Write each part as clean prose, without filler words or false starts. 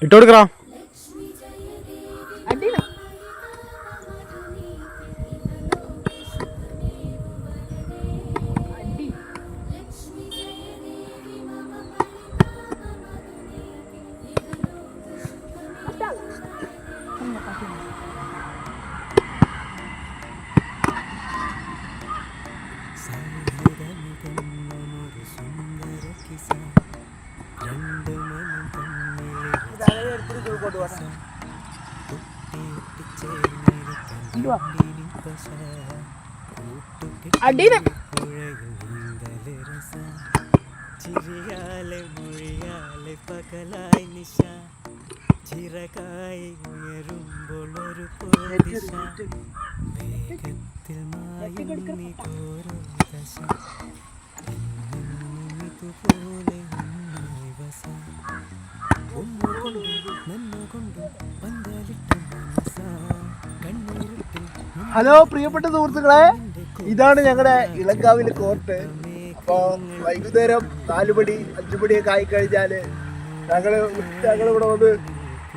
ഇട്ട് കൊടുക്കറാ. ചിരിയാലെ മൊഴിയാലെ പകലായി നിശ ചിറകായി ഉയരുമ്പോൾ ഒരു പോദിശ വേഗത്തിൽ മായുന്നി തോരോ ദശ ഇതുപോലെ വസ ഒന്നുകൊണ്ടും നന്നുകൊണ്ടും പന്തലിട്ടും മനസ്സ കണ്ണീരിട്ടും. ഹലോ പ്രിയപ്പെട്ട സുഹൃത്തുക്കളെ, ഇതാണ് ഞങ്ങളുടെ ഇളങ്കാവിലെ കോർട്ട്. അപ്പോൾ വൈകുന്നേരം 4 മണി 5 മണിയൊക്കെ ആയിക്കഴിഞ്ഞാൽ ഞങ്ങളിവിടെ വന്ന്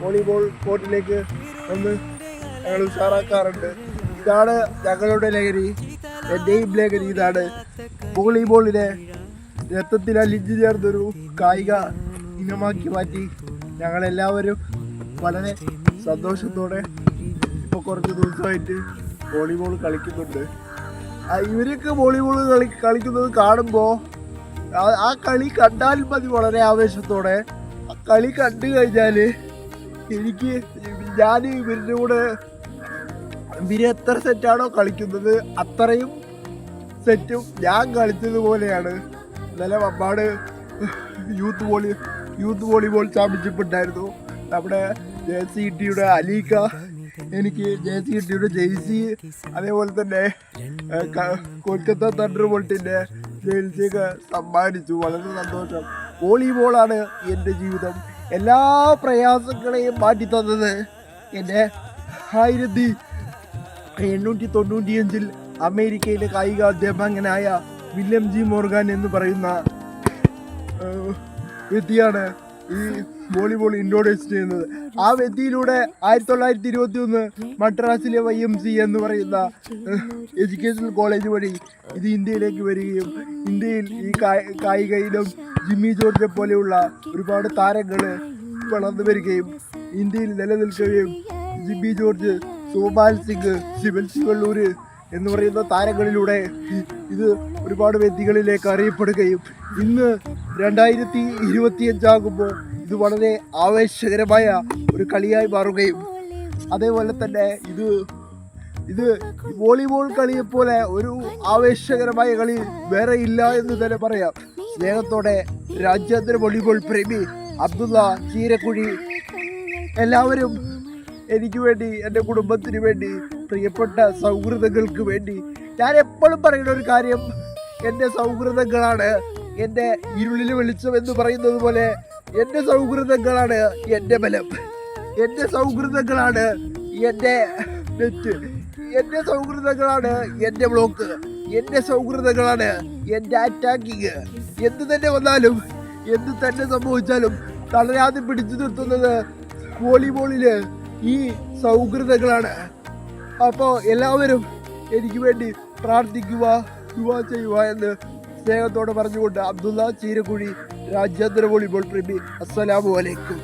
വോളിബോൾ കോർട്ടിലേക്ക് വന്ന് ഞങ്ങൾ ഉഷാറാക്കാറുണ്ട്. ഇതാണ് ഞങ്ങളുടെ ലഹരി, എൻ്റെയും ലഹരി ഇതാണ്. വോളിബോളിനെ രക്തത്തിൽ അലിഞ്ഞു ചേർന്നൊരു കായിക ഇനമാക്കി മാറ്റി ഞങ്ങളെല്ലാവരും വളരെ സന്തോഷത്തോടെ ഇപ്പോൾ കുറച്ച് ദിവസമായിട്ട് വോളിബോൾ കളിക്കുന്നുണ്ട്. ഇവരൊക്കെ വോളിബോൾ കളിക്കുന്നത് കാണുമ്പോൾ ആ കളി കണ്ടാൽ മതി വളരെ ആവേശത്തോടെ. ആ കളി കണ്ടു കഴിഞ്ഞാൽ ഞാൻ ഇവരുടെ കൂടെ ഇവർ എത്ര സെറ്റാണോ കളിക്കുന്നത് അത്രയും സെറ്റും ഞാൻ കളിച്ചതുപോലെയാണ്. ഇന്നലെ വമ്പാട് യൂത്ത് വോളിബോൾ ചാമ്പ്യൻഷിപ്പ് ഉണ്ടായിരുന്നു. നമ്മുടെ JCTയുടെ അലീക്ക എനിക്ക് JCTയുടെ ജേഴ്സി, അതേപോലെ തന്നെ കൊൽക്കത്ത തണ്ടർ ബോൾട്ടിൻ്റെ ജേഴ്സിയൊക്കെ സമ്മാനിച്ചു. വളരെ സന്തോഷം. വോളിബോളാണ് എൻ്റെ ജീവിതം. എല്ലാ പ്രയാസങ്ങളെയും മാറ്റി തന്നത് എൻ്റെ 1895 അമേരിക്കയിലെ കായിക അധ്യാപകനായ വില്യം ജി മോർഗൻ എന്ന് പറയുന്ന വ്യക്തിയാണ് ഈ വോളിബോൾ ഇൻട്രോഡ്യൂസ് ചെയ്യുന്നത്. ആ വ്യക്തിയിലൂടെ 1921 മദ്രാസിലെ YMC എന്ന് പറയുന്ന എഡ്യൂക്കേഷണൽ കോളേജ് വഴി ഇത് ഇന്ത്യയിലേക്ക് വരികയും ഇന്ത്യയിൽ ഈ കായിക ഇനം ജിമ്മി ജോർജെ പോലെയുള്ള ഒരുപാട് താരങ്ങൾ വളർന്നു വരികയും ഇന്ത്യയിൽ നിലനിൽക്കുകയും ജിമ്മി ജോർജ്, സോപാൽ സിംഗ്, ശിവൻ ശിവള്ളൂർ എന്ന് പറയുന്ന താരങ്ങളിലൂടെ ഇത് ഒരുപാട് വ്യക്തികളിലേക്ക് അറിയപ്പെടുകയും ഇന്ന് 2025 ആകുമ്പോൾ ഇത് വളരെ ആവേശകരമായ ഒരു കളിയായി മാറുകയും അതേപോലെ തന്നെ ഇത് വോളിബോൾ കളിയെപ്പോലെ ഒരു ആവേശകരമായ കളി വേറെ ഇല്ല എന്ന് തന്നെ പറയാം. സ്നേഹത്തോടെ രാജ്യാന്തര വോളിബോൾ പ്രേമി അബ്ദുള്ള ചീരക്കുഴി, എല്ലാവരും എനിക്ക് വേണ്ടി, എൻ്റെ കുടുംബത്തിന് വേണ്ടി, പ്രിയപ്പെട്ട സൗഹൃദങ്ങൾക്ക് വേണ്ടി ഞാൻ എപ്പോഴും പറയുന്ന ഒരു കാര്യം, എൻ്റെ സൗഹൃദങ്ങളാണ് എൻ്റെ ഇരുളിൽ വെളിച്ചം എന്ന് പറയുന്നത് പോലെ എൻ്റെ സൗഹൃദങ്ങളാണ് എൻ്റെ ബലം, എൻ്റെ സൗഹൃദങ്ങളാണ് എൻ്റെ നെറ്റ്, എൻ്റെ സൗഹൃദങ്ങളാണ് എൻ്റെ ബ്ലോക്ക്, എൻ്റെ സൗഹൃദങ്ങളാണ് എൻ്റെ അറ്റാക്കിങ്. എന്ത് തന്നെ വന്നാലും എന്ത് തന്നെ സംഭവിച്ചാലും തളരാതെ പിടിച്ചു നിർത്തുന്നത് വോളിബോളില് ഈ സൗഹൃദങ്ങളാണ്. അപ്പോൾ എല്ലാവരും എനിക്ക് വേണ്ടി പ്രാർത്ഥിക്കുക, ദുആ ചെയ്യുക എന്ന് സ്നേഹത്തോടെ പറഞ്ഞുകൊണ്ട് അബ്ദുള്ള ചീരക്കുഴി, രാജ്യാന്തര വോളിബോൾ പ്രേമി. അസ്സലാമു അലൈക്കും.